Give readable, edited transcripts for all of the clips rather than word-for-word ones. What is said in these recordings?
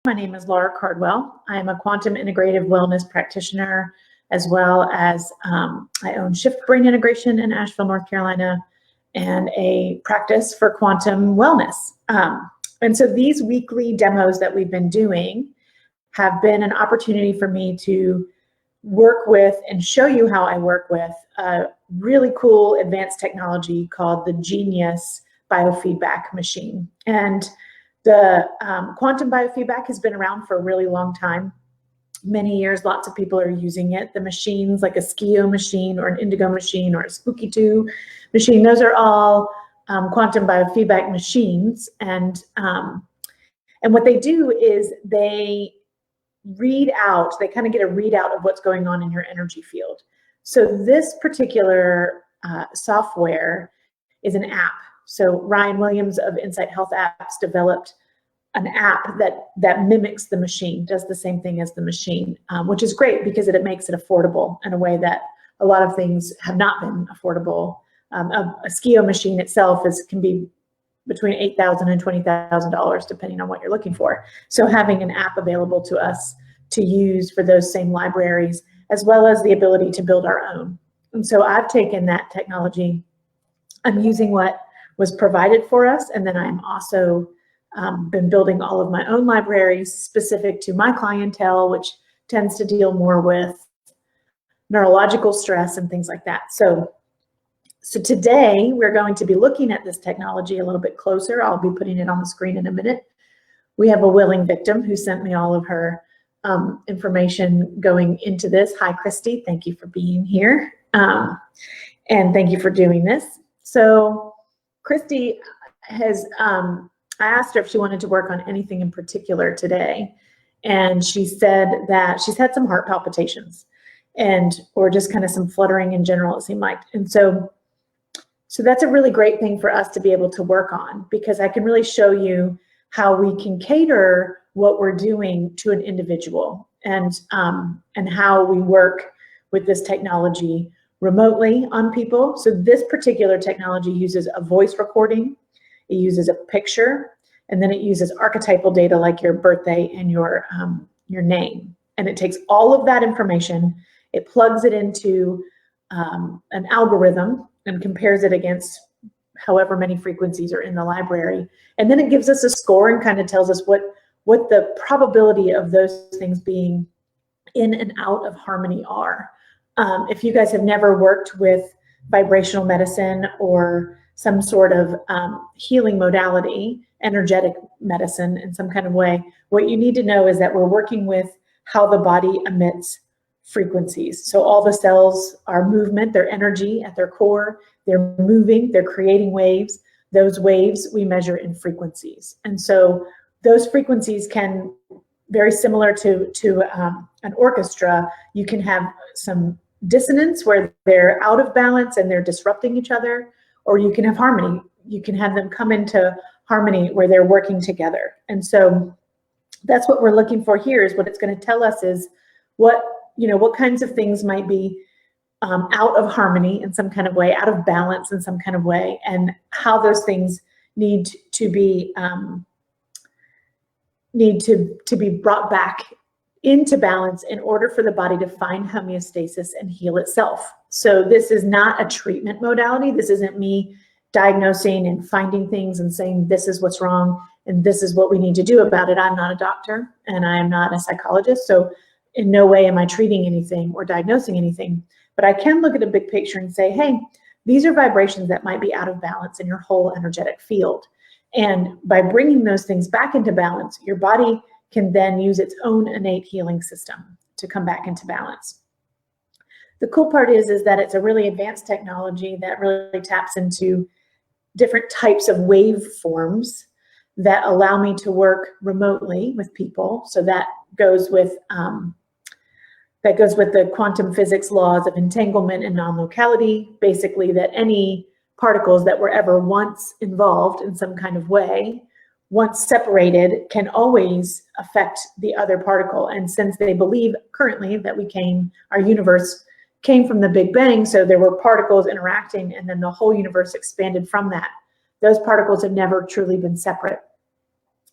My name is Laura Cardwell. I am a quantum integrative wellness practitioner, as well as I own Shift Brain Integration in Asheville, North Carolina, and a practice for quantum wellness. And so these weekly demos that we've been doing have been an opportunity for me to work with and show you how I work with a really cool advanced technology called the Genius Biofeedback machine. And the quantum biofeedback has been around for a really long time, many years. Lots of people are using it. The machines, like a Skio machine or an Indigo machine or a Spooky 2 machine, those are all quantum biofeedback machines. And what they do is they read out, they kind of get a readout of what's going on in your energy field. So this particular software is an app. So Ryan Williams of Insight Health Apps developed an app that mimics the machine, does the same thing as the machine, which is great because it makes it affordable in a way that a lot of things have not been affordable. A Skio machine itself can be between $8,000 and $20,000 depending on what you're looking for. So having an app available to us to use for those same libraries, as well as the ability to build our own. And so I've taken that technology, I'm using what was provided for us, and then I'm also been building all of my own libraries specific to my clientele, which tends to deal more with neurological stress and things like that. So today we're going to be looking at this technology a little bit closer. I'll be putting it on the screen in a minute. We have a willing victim who sent me all of her information going into this. Hi, Christy. Thank you for being here. And thank you for doing this. So Christy has, I asked her if she wanted to work on anything in particular today. And she said that she's had some heart palpitations or just kind of some fluttering in general, it seemed like. And so that's a really great thing for us to be able to work on, because I can really show you how we can cater what we're doing to an individual, and how we work with this technology remotely on people. So this particular technology uses a voice recording, it uses a picture, and then it uses archetypal data like your birthday and your name. And it takes all of that information, it plugs it into an algorithm and compares it against however many frequencies are in the library. And then it gives us a score and kind of tells us what the probability of those things being in and out of harmony are. If you guys have never worked with vibrational medicine or some sort of healing modality, energetic medicine in some kind of way, what you need to know is that we're working with how the body emits frequencies. So all the cells are movement, they're energy at their core, they're moving, they're creating waves. Those waves we measure in frequencies. And so those frequencies can, very similar to an orchestra, you can have some dissonance where they're out of balance and they're disrupting each other, or you can have harmony. You can have them come into harmony where they're working together. And so that's what we're looking for here. Is what it's going to tell us is what kinds of things might be out of harmony in some kind of way, out of balance in some kind of way, and how those things need to be brought back into balance in order for the body to find homeostasis and heal itself. So this is not a treatment modality. This isn't me diagnosing and finding things and saying this is what's wrong and this is what we need to do about it. I'm not a doctor and I am not a psychologist, so in no way am I treating anything or diagnosing anything. But I can look at a big picture and say, hey, these are vibrations that might be out of balance in your whole energetic field. And by bringing those things back into balance, your body can then use its own innate healing system to come back into balance. The cool part is that it's a really advanced technology that really taps into different types of waveforms that allow me to work remotely with people. So that goes with the quantum physics laws of entanglement and non-locality, basically that any particles that were ever once involved in some kind of way, once separated, can always affect the other particle. And since they believe currently that our universe came from the Big Bang, so there were particles interacting and then the whole universe expanded from that. Those particles have never truly been separate.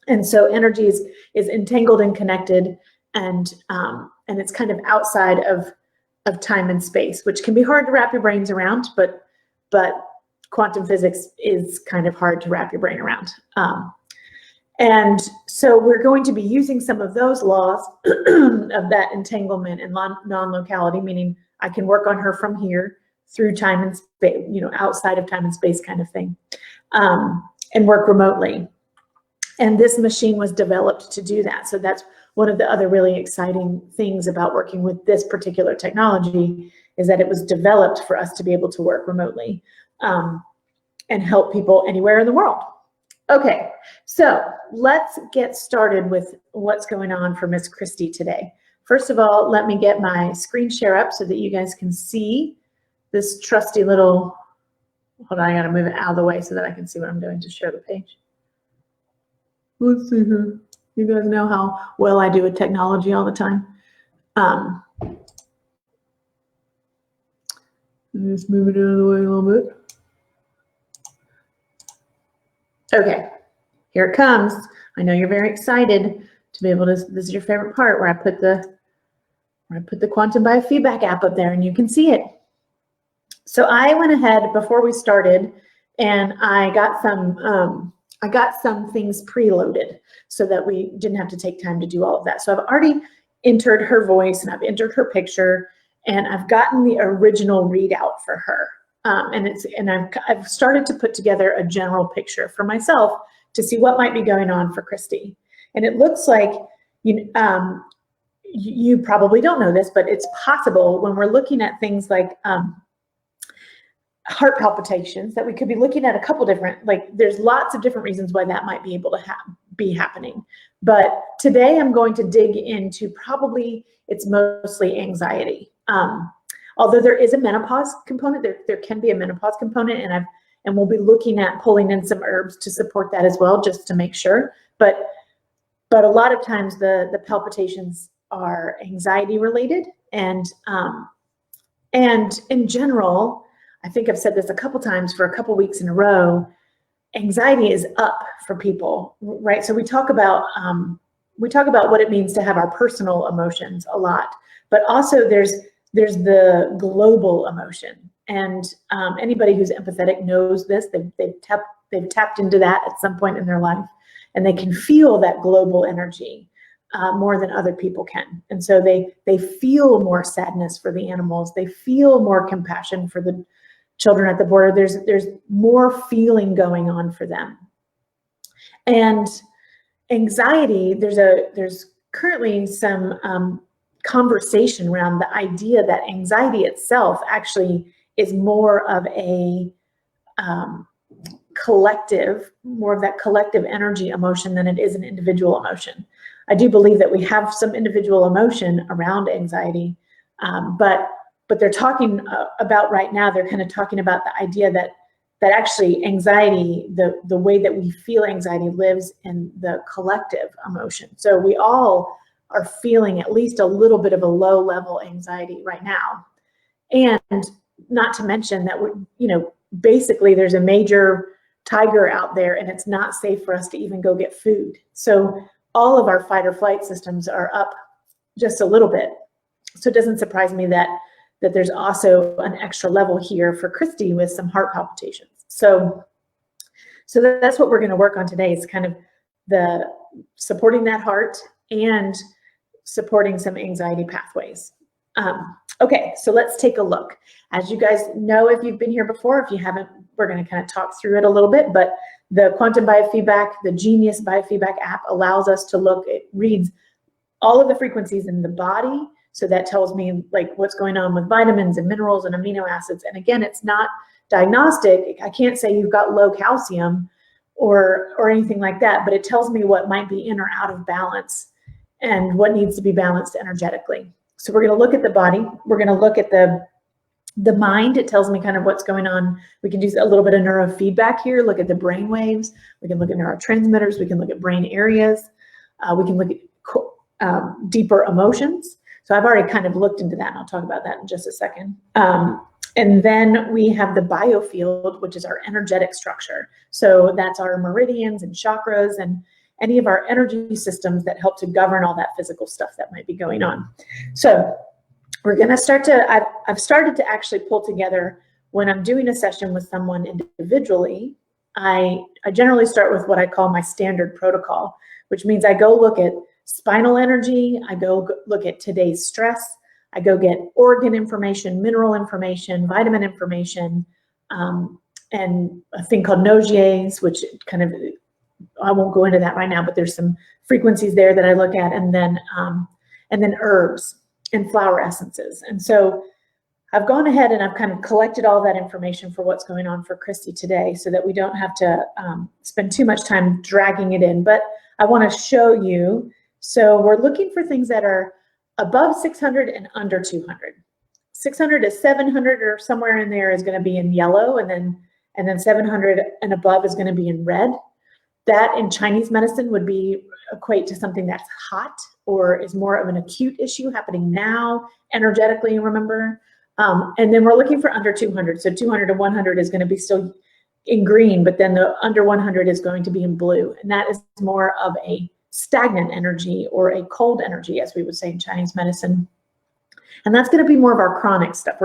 And so energy is entangled and connected, and it's kind of outside of time and space, which can be hard to wrap your brains around, but quantum physics is kind of hard to wrap your brain around. And so we're going to be using some of those laws of that entanglement and non-locality, meaning I can work on her from here through time and space, outside of time and space kind of thing, and work remotely. And this machine was developed to do that. So that's one of the other really exciting things about working with this particular technology, is that it was developed for us to be able to work remotely and help people anywhere in the world. Okay, so let's get started with what's going on for Miss Christy today. First of all, let me get my screen share up so that you guys can see this trusty little, hold on, I gotta move it out of the way so that I can see what I'm doing to share the page. Let's see here. You guys know how well I do with technology all the time. Just move it out of the way a little bit. Okay, here it comes. I know you're very excited to be able to, this is your favorite part where I put the Quantum Biofeedback app up there and you can see it. So I went ahead before we started and I got some things preloaded so that we didn't have to take time to do all of that. So I've already entered her voice and I've entered her picture and I've gotten the original readout for her. And I've started to put together a general picture for myself to see what might be going on for Christy. And it looks like, you probably don't know this, but it's possible when we're looking at things like heart palpitations that we could be looking at a couple different, there's lots of different reasons why that might be able to be happening. But today I'm going to dig into probably it's mostly anxiety. Although there is a menopause component, there can be a menopause component, and we'll be looking at pulling in some herbs to support that as well, just to make sure. But a lot of times the palpitations are anxiety related, and in general, I think I've said this a couple times for a couple weeks in a row, anxiety is up for people, right? So we talk about what it means to have our personal emotions a lot, but also there's the global emotion, and anybody who's empathetic knows this. They've tapped into that at some point in their life, and they can feel that global energy more than other people can. And so they feel more sadness for the animals. They feel more compassion for the children at the border. There's more feeling going on for them. And anxiety, there's currently some conversation around the idea that anxiety itself actually is more of a more of that collective energy emotion than it is an individual emotion. I do believe that we have some individual emotion around anxiety, but they're talking about right now, they're kind of talking about the idea that actually anxiety, the way that we feel anxiety lives in the collective emotion. So we all are feeling at least a little bit of a low level anxiety right now. And not to mention that basically there's a major tiger out there and it's not safe for us to even go get food. So all of our fight or flight systems are up just a little bit. So it doesn't surprise me that there's also an extra level here for Christy with some heart palpitations. So that's what we're going to work on today, is kind of the supporting that heart and supporting some anxiety pathways. Okay, so let's take a look. As you guys know, if you've been here before, if you haven't, we're going to kind of talk through it a little bit, but the Quantum Biofeedback, the Genius Biofeedback app allows us to look, it reads all of the frequencies in the body. So that tells me what's going on with vitamins and minerals and amino acids. And again, it's not diagnostic. I can't say you've got low calcium or anything like that, but it tells me what might be in or out of balance and what needs to be balanced energetically. So we're going to look at the body. We're going to look at the mind. It tells me kind of what's going on. We can do a little bit of neurofeedback here, look at the brain waves. We can look at neurotransmitters. We can look at brain areas. We can look at deeper emotions. So I've already kind of looked into that, and I'll talk about that in just a second. And then we have the biofield, which is our energetic structure. So that's our meridians and chakras, and any of our energy systems that help to govern all that physical stuff that might be going on. So we're going to start to, I've started to actually pull together, when I'm doing a session with someone individually, I generally start with what I call my standard protocol, which means I go look at spinal energy, I go look at today's stress, I go get organ information, mineral information, vitamin information, and a thing called Nogiers, which kind of, I won't go into that right now, but there's some frequencies there that I look at, and then herbs and flower essences. And so I've gone ahead and I've kind of collected all that information for what's going on for Christy today, so that we don't have to spend too much time dragging it in. But I want to show you. So we're looking for things that are above 600 and under 200. 600 to 700 or somewhere in there is going to be in yellow, and then 700 and above is going to be in red. That in Chinese medicine would equate to something that's hot or is more of an acute issue happening now, energetically, remember? And then we're looking for under 200. So 200 to 100 is going to be still in green, but then the under 100 is going to be in blue. And that is more of a stagnant energy or a cold energy, as we would say in Chinese medicine. And that's going to be more of our chronic stuff.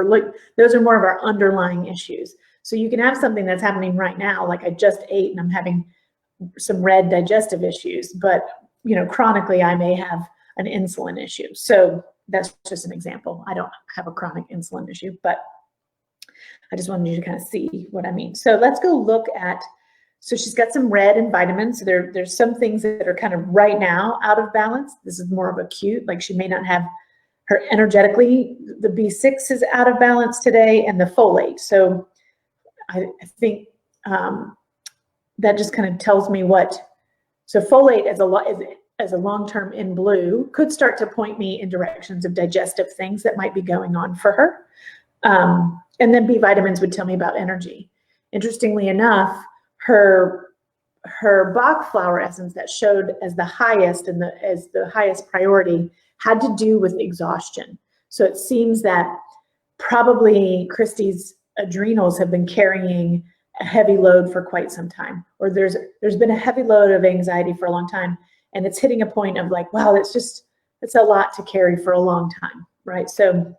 Those are more of our underlying issues. So you can have something that's happening right now, like I just ate and I'm having some red digestive issues, but chronically I may have an insulin issue. So that's just an example. I don't have a chronic insulin issue, but I just wanted you to kind of see what I mean. So let's go look at, so she's got some red and vitamins. So there's some things that are kind of right now out of balance. This is more of acute, like she may not have her energetically, the B6 is out of balance today, and the folate. So I think that just kind of tells me so folate as a long-term in blue could start to point me in directions of digestive things that might be going on for her. And then B vitamins would tell me about energy. Interestingly enough, her Bach flower essence that showed as the highest and as the highest priority had to do with exhaustion. So it seems that probably Christy's adrenals have been carrying a heavy load for quite some time, or there's been a heavy load of anxiety for a long time, and it's hitting a point of like, wow, it's a lot to carry for a long time, right? So,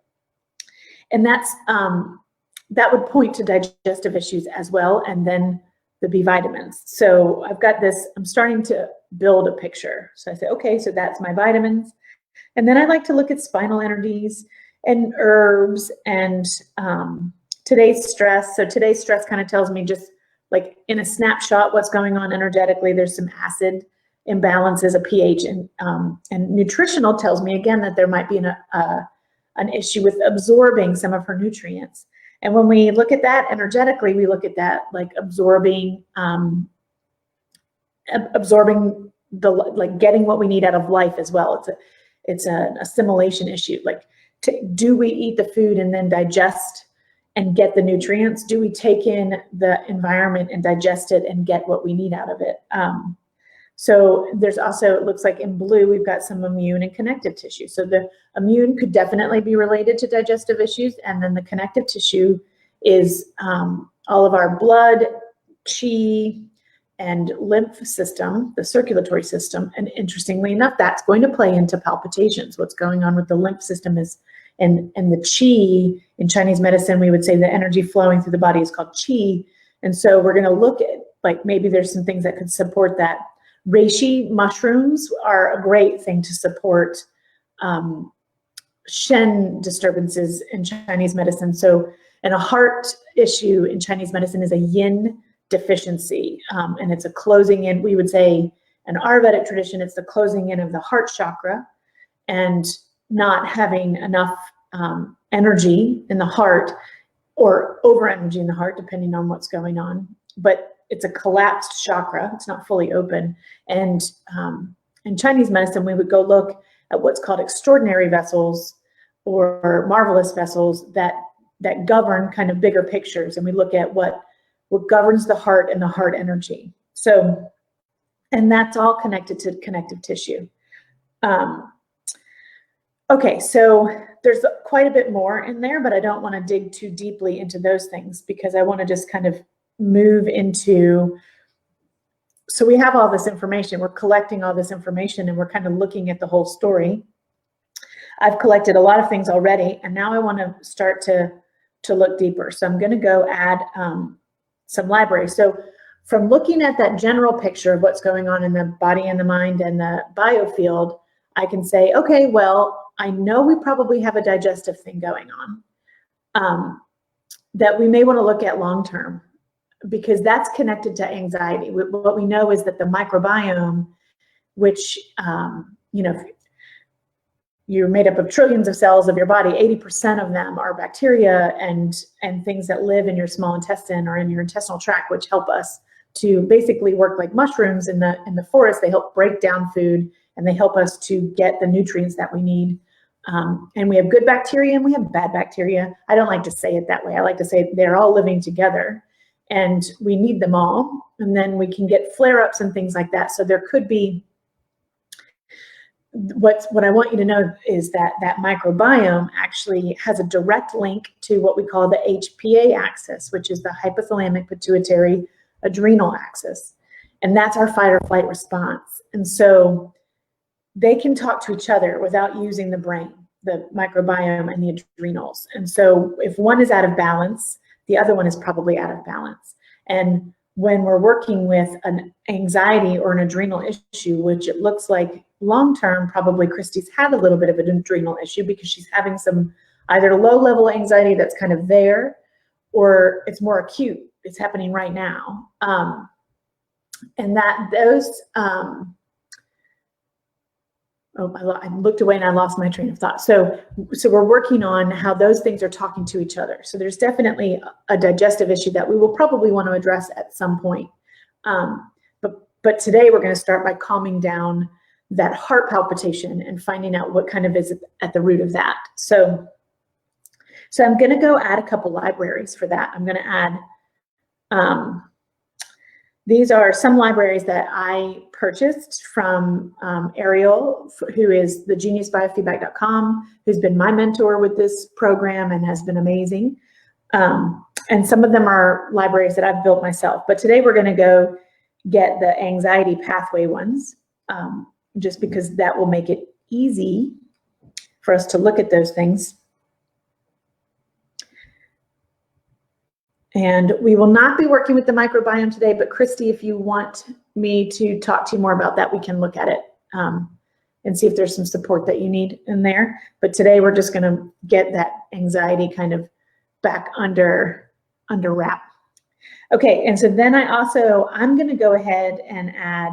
and that's that would point to digestive issues as well, and then the B vitamins. So I've got this, I'm starting to build a picture. So I say, okay, so that's my vitamins. And then I like to look at spinal energies and herbs and today's stress. So today's stress kind of tells me just like in a snapshot what's going on energetically. There's some acid imbalances, a pH, and nutritional tells me again that there might be an issue with absorbing some of her nutrients. And when we look at that energetically, we look at that like absorbing like getting what we need out of life as well. It's an assimilation issue. Like, do we eat the food and then digest and get the nutrients? Do we take in the environment and digest it and get what we need out of it? So there's also, it looks like in blue, we've got some immune and connective tissue. So the immune could definitely be related to digestive issues. And then the connective tissue is all of our blood, qi, and lymph system, the circulatory system. And interestingly enough, that's going to play into palpitations. What's going on with the lymph system is, and the qi, in Chinese medicine, we would say the energy flowing through the body is called qi. And so we're going to look at, like, maybe there's some things that could support that. Reishi mushrooms are a great thing to support Shen disturbances in Chinese medicine. So, and a heart issue in Chinese medicine is a yin deficiency, and it's a closing in, we would say, in our Vedic tradition, it's the closing in of the heart chakra and not having enough energy in the heart, or over energy in the heart, depending on what's going on. But it's a collapsed chakra. It's not fully open. And in Chinese medicine, we would go look at what's called extraordinary vessels or marvelous vessels that govern kind of bigger pictures. And we look at what governs the heart and the heart energy. So, and that's all connected to connective tissue. Okay, so there's quite a bit more in there, but I don't want to dig too deeply into those things because I want to just kind of move into so we have all this information, we're collecting all this information, and we're kind of looking at the whole story. I've collected a lot of things already, and now I want to start to look deeper. So I'm going to go add some libraries. So from looking at that general picture of what's going on in the body and the mind and the biofield, I can say, okay, well, I know we probably have a digestive thing going on that we may want to look at long-term, because that's connected to anxiety. What we know is that the microbiome, which, you know, you're made up of trillions of cells of your body, 80% of them are bacteria and things that live in your small intestine or in your intestinal tract, which help us to basically work like mushrooms in the forest. They help break down food, and they help us to get the nutrients that we need. And we have good bacteria and we have bad bacteria. I don't like to say it that way. I like to say they're all living together, and we need them all. And then we can get flare-ups and things like that. So there could be, what I want you to know is that that microbiome actually has a direct link to what we call the HPA axis, which is the hypothalamic pituitary adrenal axis. And that's our fight or flight response. And so they can talk to each other without using the brain, the microbiome and the adrenals. And so if one is out of balance, the other one is probably out of balance. And when we're working with an anxiety or an adrenal issue, which it looks like long-term, probably Christy's had a little bit of an adrenal issue because she's having some either low-level anxiety that's kind of there, or it's more acute. It's happening right now. And that those, I looked away and I lost my train of thought. So we're working on how those things are talking to each other. So there's definitely a digestive issue that we will probably want to address at some point. But today we're going to start by calming down that heart palpitation and finding out what kind of is at the root of that. So I'm going to go add a couple libraries for that. I'm going to add, these are some libraries that I purchased from Ariel, who is the geniusbiofeedback.com, who's been my mentor with this program and has been amazing. And some of them are libraries that I've built myself. But today we're going to go get the anxiety pathway ones, just because that will make it easy for us to look at those things. And we will not be working with the microbiome today, but Christy, if you want me to talk to you more about that, we can look at it and see if there's some support that you need in there. But today we're just going to get that anxiety kind of back under wrap. Okay, and so then I'm going to go ahead and add,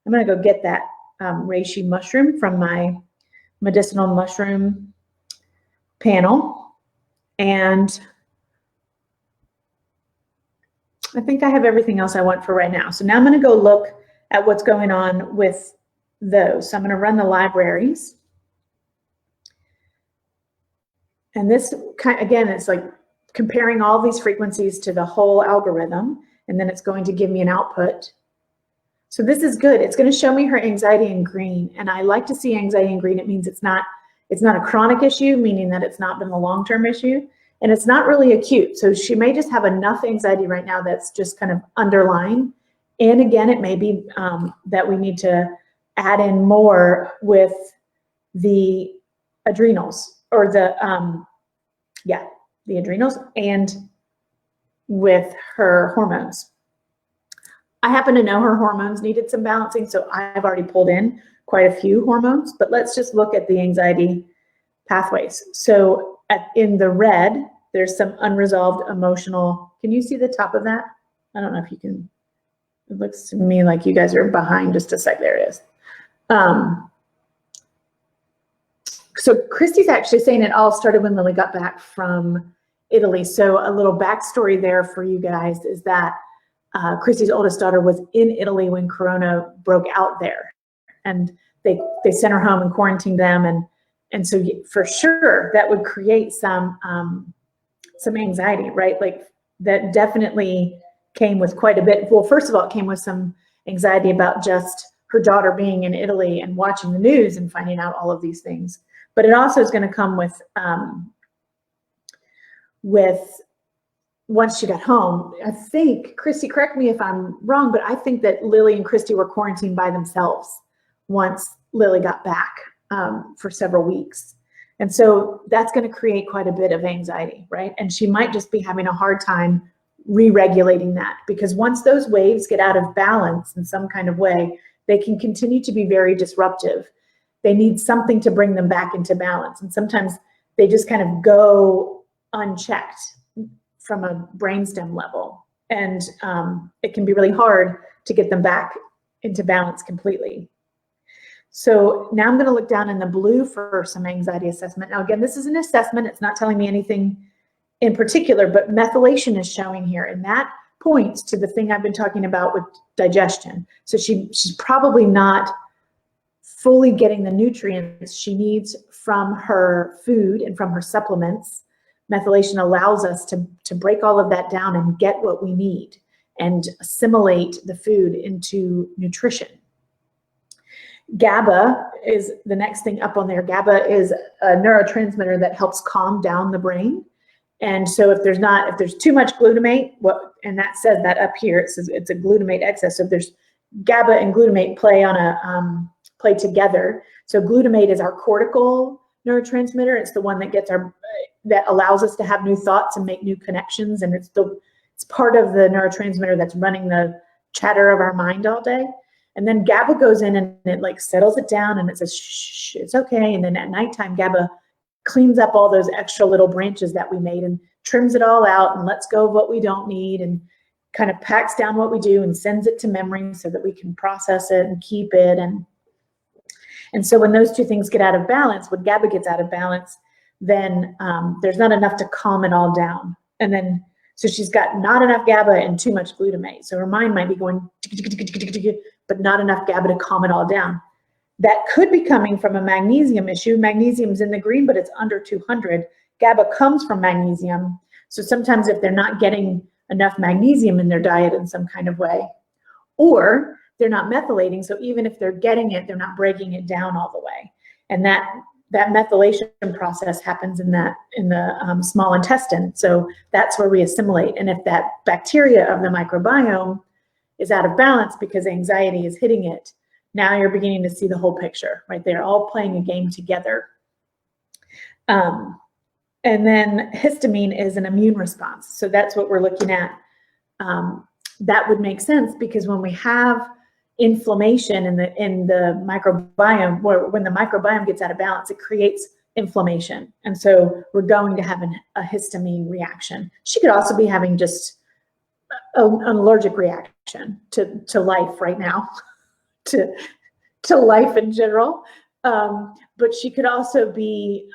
I'm going to go get that reishi mushroom from my medicinal mushroom panel. And I think I have everything else I want for right now. So now I'm going to go look at what's going on with those. So I'm going to run the libraries. And this again, it's like comparing all these frequencies to the whole algorithm, and then it's going to give me an output. So this is good. It's going to show me her anxiety in green, and I like to see anxiety in green. It means it's not a chronic issue, meaning that it's not been a long-term issue, and it's not really acute. So she may just have enough anxiety right now that's just kind of underlying. And again, it may be that we need to add in more with the adrenals, or the adrenals, and with her hormones. I happen to know her hormones needed some balancing, so I've already pulled in quite a few hormones, but let's just look at the anxiety pathways. So in the red, there's some unresolved emotional, can you see the top of that? I don't know if you can, it looks to me like you guys are behind just a sec, there it is. So Christy's actually saying it all started when Lily got back from Italy. So a little backstory there for you guys is that Christy's oldest daughter was in Italy when Corona broke out there, and they sent her home and quarantined them, and so for sure that would create some anxiety, right? Like that definitely came with quite a bit. Well, first of all, it came with some anxiety about just her daughter being in Italy and watching the news and finding out all of these things. But it also is going to come with once she got home, I think, Christy, correct me if I'm wrong, but I think that Lily and Christy were quarantined by themselves once Lily got back for several weeks. And so that's going to create quite a bit of anxiety, right? And she might just be having a hard time re-regulating that, because once those waves get out of balance in some kind of way, they can continue to be very disruptive. They need something to bring them back into balance. And sometimes they just kind of go unchecked from a brainstem level. And it can be really hard to get them back into balance completely. So now I'm going to look down in the blue for some anxiety assessment. Now, again, this is an assessment. It's not telling me anything in particular, but methylation is showing here. And that points to the thing I've been talking about with digestion. So she's probably not fully getting the nutrients she needs from her food and from her supplements. Methylation allows us to break all of that down and get what we need and assimilate the food into nutrition. GABA is the next thing up on there. GABA is a neurotransmitter that helps calm down the brain. And so if there's too much glutamate, and that says that up here, it says it's a glutamate excess. So if there's GABA and glutamate play together. So glutamate is our cortical neurotransmitter. It's the one that allows us to have new thoughts and make new connections. And it's part of the neurotransmitter that's running the chatter of our mind all day. And then GABA goes in and it like settles it down and it says, shh, it's okay. And then at nighttime, GABA cleans up all those extra little branches that we made and trims it all out and lets go of what we don't need and kind of packs down what we do and sends it to memory so that we can process it and keep it. And so when those two things get out of balance, when GABA gets out of balance, then there's not enough to calm it all down. And then, so she's got not enough GABA and too much glutamate. So her mind might be going, but not enough GABA to calm it all down. That could be coming from a magnesium issue. Magnesium's in the green, but it's under 200. GABA comes from magnesium. So sometimes if they're not getting enough magnesium in their diet in some kind of way, or they're not methylating, so even if they're getting it, they're not breaking it down all the way. And that methylation process happens in the small intestine. So that's where we assimilate. And if that bacteria of the microbiome is out of balance because anxiety is hitting it, now you're beginning to see the whole picture, right? They're all playing a game together. And then histamine is an immune response. So that's what we're looking at. That would make sense because when we have inflammation in the microbiome, when the microbiome gets out of balance, it creates inflammation. And so we're going to have a histamine reaction. She could also be having just an allergic reaction to life right now, to life in general. But she could also be,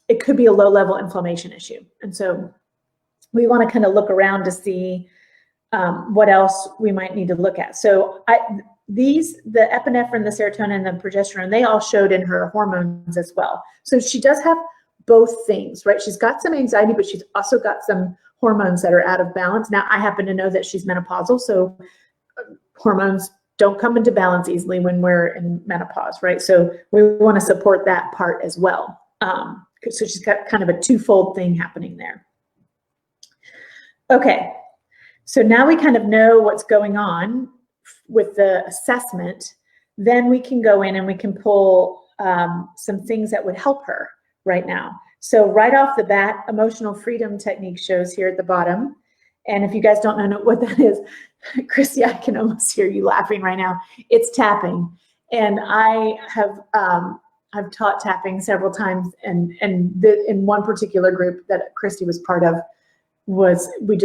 it could be a low-level inflammation issue. And so we want to kind of look around to see what else we might need to look at. So the epinephrine, the serotonin, the progesterone, they all showed in her hormones as well. So she does have both things, right? She's got some anxiety, but she's also got some hormones that are out of balance. Now, I happen to know that she's menopausal, so hormones don't come into balance easily when we're in menopause, right? So we want to support that part as well. So she's got kind of a twofold thing happening there. Okay, so now we kind of know what's going on with the assessment. Then we can go in and we can pull some things that would help her right now. So right off the bat, emotional freedom technique shows here at the bottom. And if you guys don't know what that is, Chrissy, I can almost hear you laughing right now. It's tapping. And I have I've taught tapping several times, and in one particular group that Christy was part of, we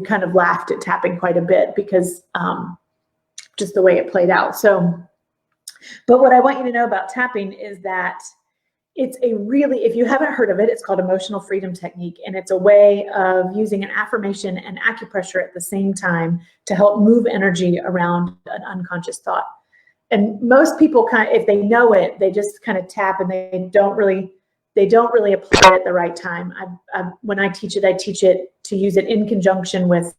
kind of laughed at tapping quite a bit because just the way it played out. So, but what I want you to know about tapping is that it's if you haven't heard of it, it's called emotional freedom technique. And it's a way of using an affirmation and acupressure at the same time to help move energy around an unconscious thought. And most people if they know it, they just kind of tap and they don't really apply it at the right time. When I teach it to use it in conjunction with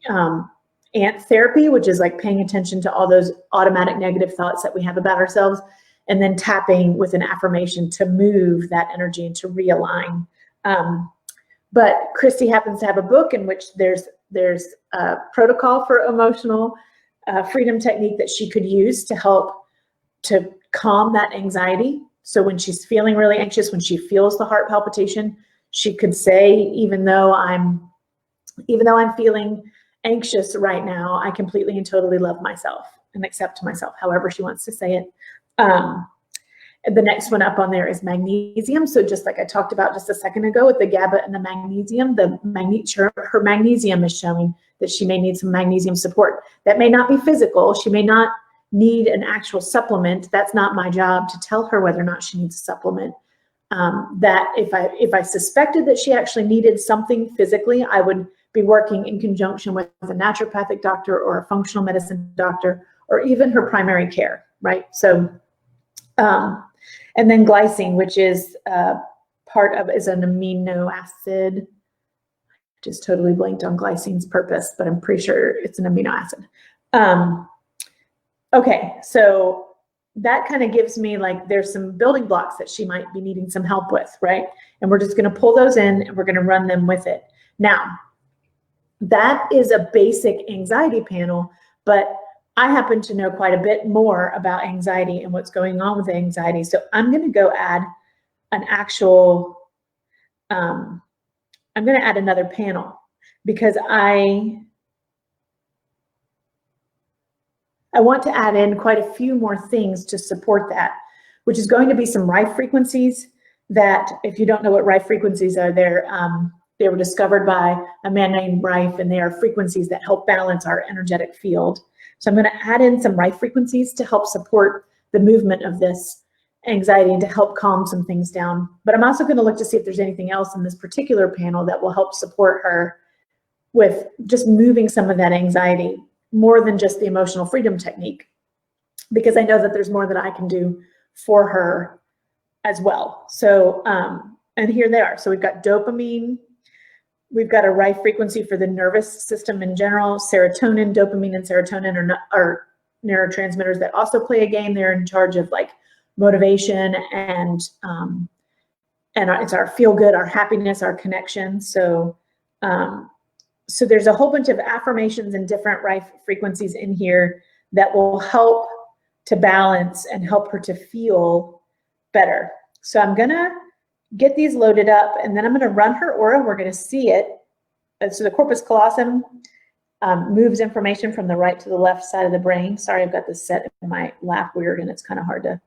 ant therapy, which is like paying attention to all those automatic negative thoughts that we have about ourselves, and then tapping with an affirmation to move that energy and to realign. But Christy happens to have a book in which there's a protocol for emotional freedom technique that she could use to help to calm that anxiety. So when she's feeling really anxious, when she feels the heart palpitation, she could say, even though I'm feeling anxious right now, I completely and totally love myself and accept myself, however she wants to say it. The next one up on there is magnesium. So just like I talked about just a second ago with the GABA and the magnesium, her magnesium is showing that she may need some magnesium support. That may not be physical. She may not need an actual supplement. That's not my job to tell her whether or not she needs a supplement. That if I suspected that she actually needed something physically, I would be working in conjunction with a naturopathic doctor or a functional medicine doctor, or even her primary care, right? So, and then glycine, which is is an amino acid. Just totally blanked on glycine's purpose, but I'm pretty sure it's an amino acid. Okay, so that kind of gives me like, there's some building blocks that she might be needing some help with, right? And we're just going to pull those in and we're going to run them with it. Now, that is a basic anxiety panel, but I happen to know quite a bit more about anxiety and what's going on with anxiety. So I'm going to go add an actual, I'm going to add another panel because I want to add in quite a few more things to support that, which is going to be some Rife frequencies that, if you don't know what Rife frequencies are, they were discovered by a man named Rife, and they are frequencies that help balance our energetic field. So I'm going to add in some Rife frequencies to help support the movement of this anxiety and to help calm some things down. But I'm also going to look to see if there's anything else in this particular panel that will help support her with just moving some of that anxiety, more than just the emotional freedom technique, because I know that there's more that I can do for her as well. So, and here they are. So we've got dopamine, we've got a Rife frequency for the nervous system in general. Serotonin, dopamine and serotonin are neurotransmitters that also play a game. They're in charge of like motivation and it's our feel good, our happiness, our connection. So, so there's a whole bunch of affirmations and different Rife frequencies in here that will help to balance and help her to feel better. So I'm gonna get these loaded up, and then I'm gonna run her aura. We're gonna see it. So the corpus callosum moves information from the right to the left side of the brain. Sorry, I've got this set in my lap weird, and it's kind of hard to.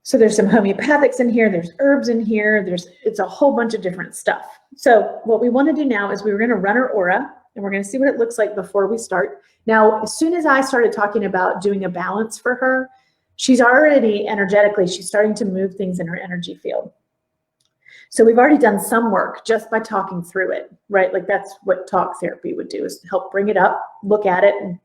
So there's some homeopathics in here, there's herbs in here, it's a whole bunch of different stuff. So what we want to do now is we're going to run her aura, and we're going to see what it looks like before we start. Now, as soon as I started talking about doing a balance for her, she's already energetically, she's starting to move things in her energy field. So we've already done some work just by talking through it, right? Like that's what talk therapy would do, is help bring it up, look at it, and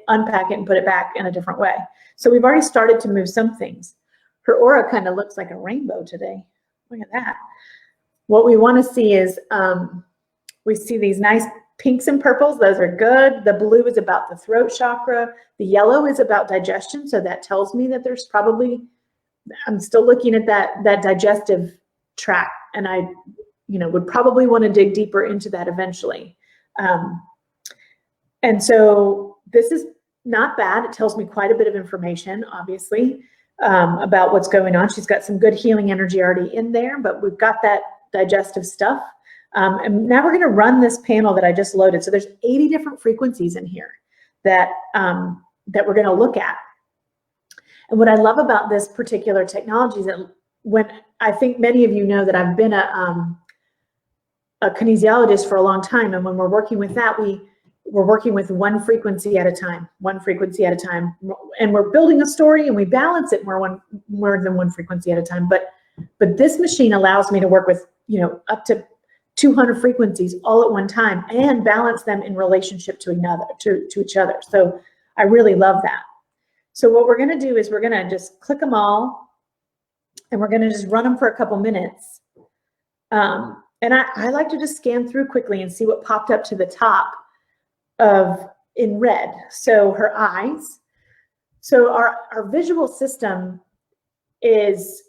unpack it, and put it back in a different way. So we've already started to move some things. Her aura kind of looks like a rainbow today. Look at that. What we want to see is, we see these nice pinks and purples. Those are good. The blue is about the throat chakra. The yellow is about digestion. So that tells me that there's probably, I'm still looking at that digestive tract, and I, would probably want to dig deeper into that eventually. And so this is not bad. It tells me quite a bit of information, obviously. About what's going on. She's got some good healing energy already in there, but we've got that digestive stuff. And now we're going to run this panel that I just loaded. So there's 80 different frequencies in here that we're going to look at. And what I love about this particular technology is that when I think many of you know that I've been a kinesiologist for a long time, and when we're working with that, we're working with one frequency at a time, and we're building a story, and we balance it more than one frequency at a time. But this machine allows me to work with, up to 200 frequencies all at one time and balance them in relationship to each other. So I really love that. So what we're going to do is we're going to just click them all, and we're going to just run them for a couple minutes. And I like to just scan through quickly and see what popped up to the top in red. So her eyes. So our visual system is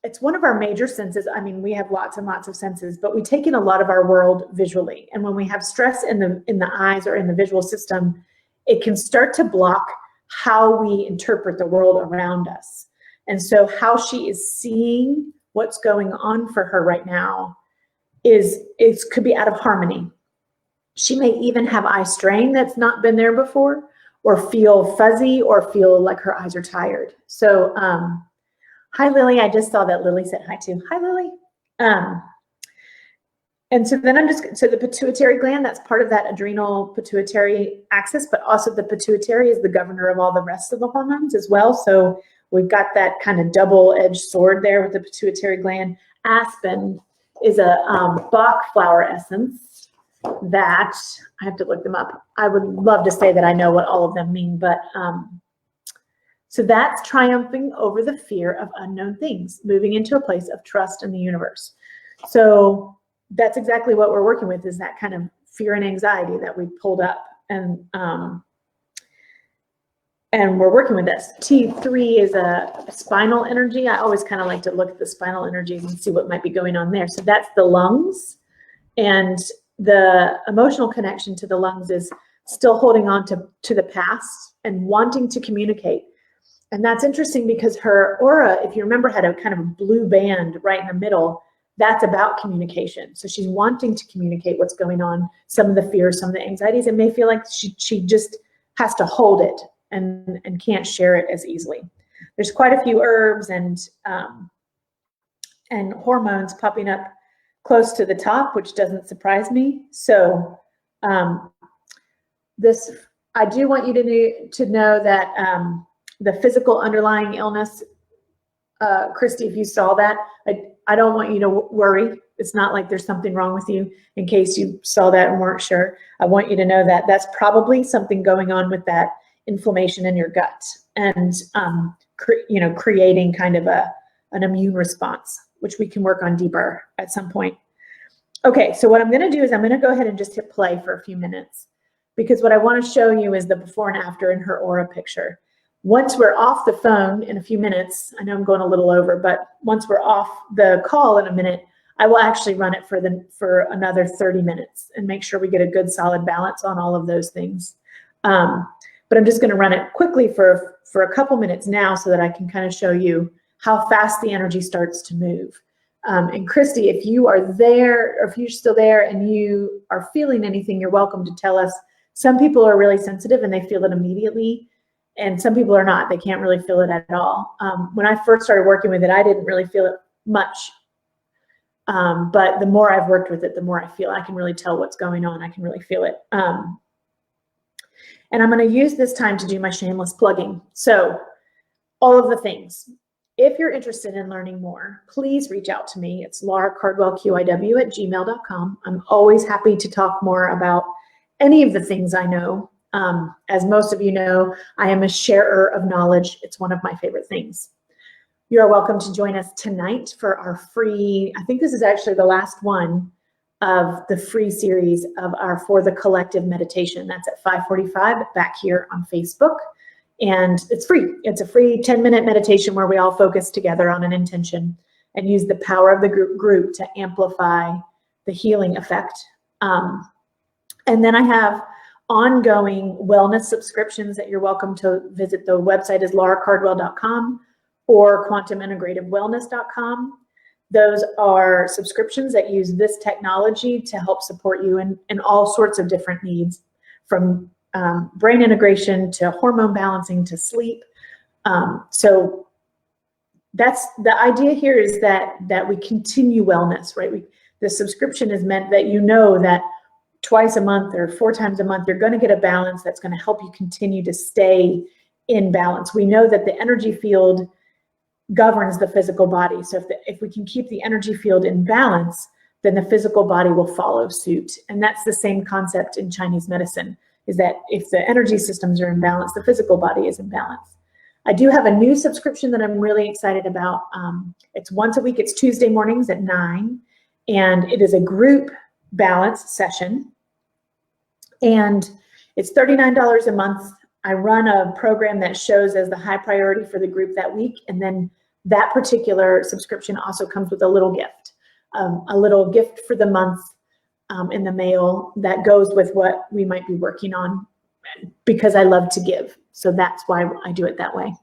it's one of our major senses. I mean, we have lots and lots of senses, but we take in a lot of our world visually. And when we have stress in the eyes or in the visual system, it can start to block how we interpret the world around us. And so how she is seeing what's going on for her right now could be out of harmony. She may even have eye strain that's not been there before, or feel fuzzy, or feel like her eyes are tired. So, hi, Lily. I just saw that Lily said hi too. Hi, Lily. And so then so the pituitary gland, that's part of that adrenal pituitary axis, but also the pituitary is the governor of all the rest of the hormones as well. So we've got that kind of double-edged sword there with the pituitary gland. Aspen is a Bach flower essence that, I have to look them up. I would love to say that I know what all of them mean, but so that's triumphing over the fear of unknown things, moving into a place of trust in the universe. So that's exactly what we're working with, is that kind of fear and anxiety that we pulled up. And we're working with this. T3 is a spinal energy. I always kind of like to look at the spinal energies and see what might be going on there. So that's the lungs. And the emotional connection to the lungs is still holding on to the past and wanting to communicate. And that's interesting because her aura, if you remember, had a kind of a blue band right in the middle. That's about communication. So she's wanting to communicate what's going on, some of the fears, some of the anxieties, and may feel like she just has to hold it and can't share it as easily. There's quite a few herbs and hormones popping up close to the top, which doesn't surprise me. So I do want you to know that the physical underlying illness, Christy, if you saw that, I don't want you to worry. It's not like there's something wrong with you in case you saw that and weren't sure. I want you to know that that's probably something going on with that inflammation in your gut and, creating kind of an immune response, which we can work on deeper at some point. Okay, so what I'm going to do is I'm going to go ahead and just hit play for a few minutes, because what I want to show you is the before and after in her aura picture. Once we're off the phone in a few minutes, I know I'm going a little over, but once we're off the call in a minute, I will actually run it for another 30 minutes and make sure we get a good solid balance on all of those things. But I'm just going to run it quickly for a couple minutes now so that I can kind of show you how fast the energy starts to move. And Christy, if you are there, or if you're still there and you are feeling anything, you're welcome to tell us. Some people are really sensitive and they feel it immediately. And some people are not. They can't really feel it at all. When I first started working with it, I didn't really feel it much. But the more I've worked with it, the more I feel. I can really tell what's going on. I can really feel it. And I'm going to use this time to do my shameless plugging. So all of the things. If you're interested in learning more, please reach out to me. It's lauracardwellqiw@gmail.com. I'm always happy to talk more about any of the things I know. As most of you know, I am a sharer of knowledge. It's one of my favorite things. You're welcome to join us tonight for our free, I think this is actually the last one of the free series of our For the Collective meditation. That's at 5:45 back here on Facebook. And it's free. It's a free 10-minute meditation where we all focus together on an intention and use the power of the group to amplify the healing effect. And then I have ongoing wellness subscriptions that you're welcome to visit. The website is lauracardwell.com or quantumintegrativewellness.com. Those are subscriptions that use this technology to help support you in all sorts of different needs, from brain integration to hormone balancing to sleep. So that's the idea here, is that we continue wellness, right? The subscription is meant that you know that twice a month or 4 times a month, you're going to get a balance that's going to help you continue to stay in balance. We know that the energy field governs the physical body. So if we can keep the energy field in balance, then the physical body will follow suit. And that's the same concept in Chinese medicine, is that if the energy systems are in balance, the physical body is in balance. I do have a new subscription that I'm really excited about. It's once a week. It's Tuesday mornings at 9, and it is a group balance session. And it's $39 a month. I run a program that shows as the high priority for the group that week, and then that particular subscription also comes with a little gift for the month in the mail that goes with what we might be working on, because I love to give. So that's why I do it that way.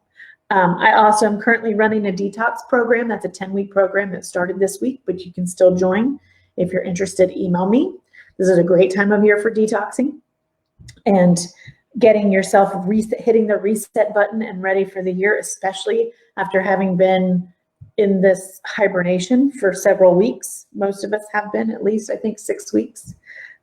I also am currently running a detox program. That's a 10-week program that started this week, but you can still join. If you're interested, email me. This is a great time of year for detoxing and getting yourself hitting the reset button and ready for the year, especially after having been in this hibernation for several weeks. Most of us have been, at least I think 6 weeks.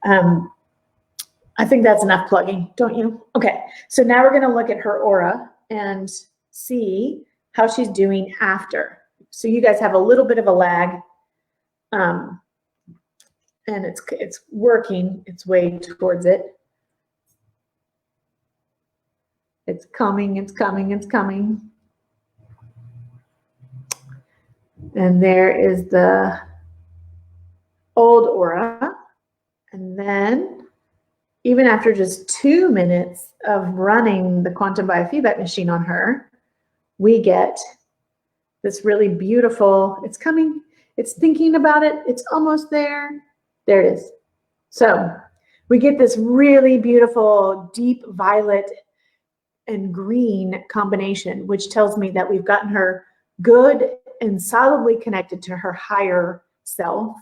I think that's enough plugging, don't you? Okay, so now we're gonna look at her aura and see how she's doing after. So you guys have a little bit of a lag, and it's working its way towards it. It's coming, it's coming, it's coming. And there is the old aura. And then even after just 2 minutes of running the quantum biofeedback machine on her, we get this really beautiful, it's coming, it's thinking about it, it's almost there. There it is. So we get this really beautiful deep violet and green combination, which tells me that we've gotten her good and solidly connected to her higher self,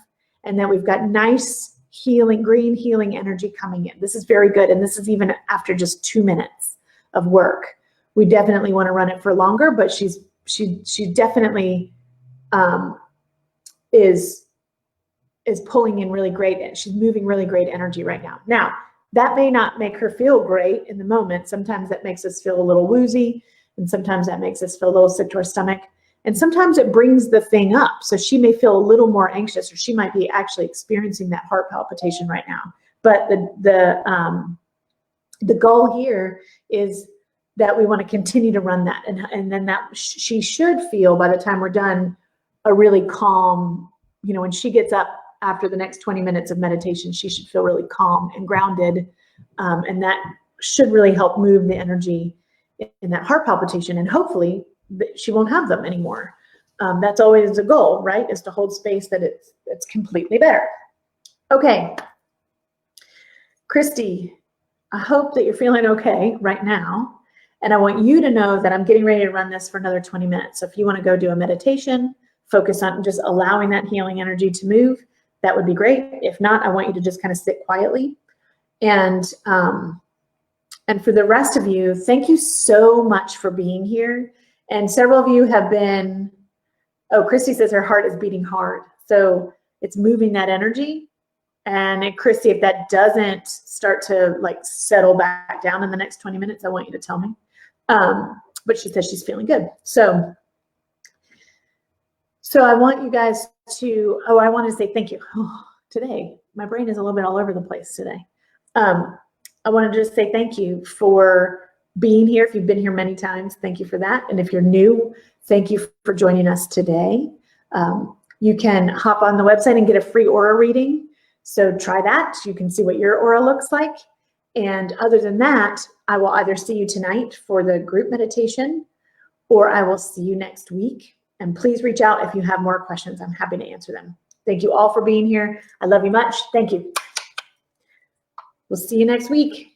and that we've got nice healing, green healing energy coming in. This is very good, and this is even after just 2 minutes of work. We definitely want to run it for longer, but she definitely is pulling in really great. She's moving really great energy right now. Now, that may not make her feel great in the moment. Sometimes that makes us feel a little woozy, and sometimes that makes us feel a little sick to our stomach. And sometimes it brings the thing up. So she may feel a little more anxious, or she might be actually experiencing that heart palpitation right now. But the goal here is that we want to continue to run that. And then that she should feel, by the time we're done, a really calm, when she gets up after the next 20 minutes of meditation, she should feel really calm and grounded. And that should really help move the energy in that heart palpitation. And hopefully she won't have them anymore. That's always the goal, right? Is to hold space that it's completely better. Okay. Christy, I hope that you're feeling okay right now. And I want you to know that I'm getting ready to run this for another 20 minutes. So if you want to go do a meditation, focus on just allowing that healing energy to move, that would be great. If not, I want you to just kind of sit quietly. And for the rest of you, thank you so much for being here. And several of you have been, Christy says her heart is beating hard. So it's moving that energy. And Christy, if that doesn't start to settle back down in the next 20 minutes, I want you to tell me. But she says she's feeling good. So I want you guys to, I want to say thank you. Today, my brain is a little bit all over the place today. I want to just say thank you for being here. If you've been here many times, thank you for that. And if you're new, thank you for joining us today. You can hop on the website and get a free aura reading. So try that. You can see what your aura looks like. And other than that, I will either see you tonight for the group meditation, or I will see you next week. And please reach out if you have more questions. I'm happy to answer them. Thank you all for being here. I love you much. Thank you. We'll see you next week.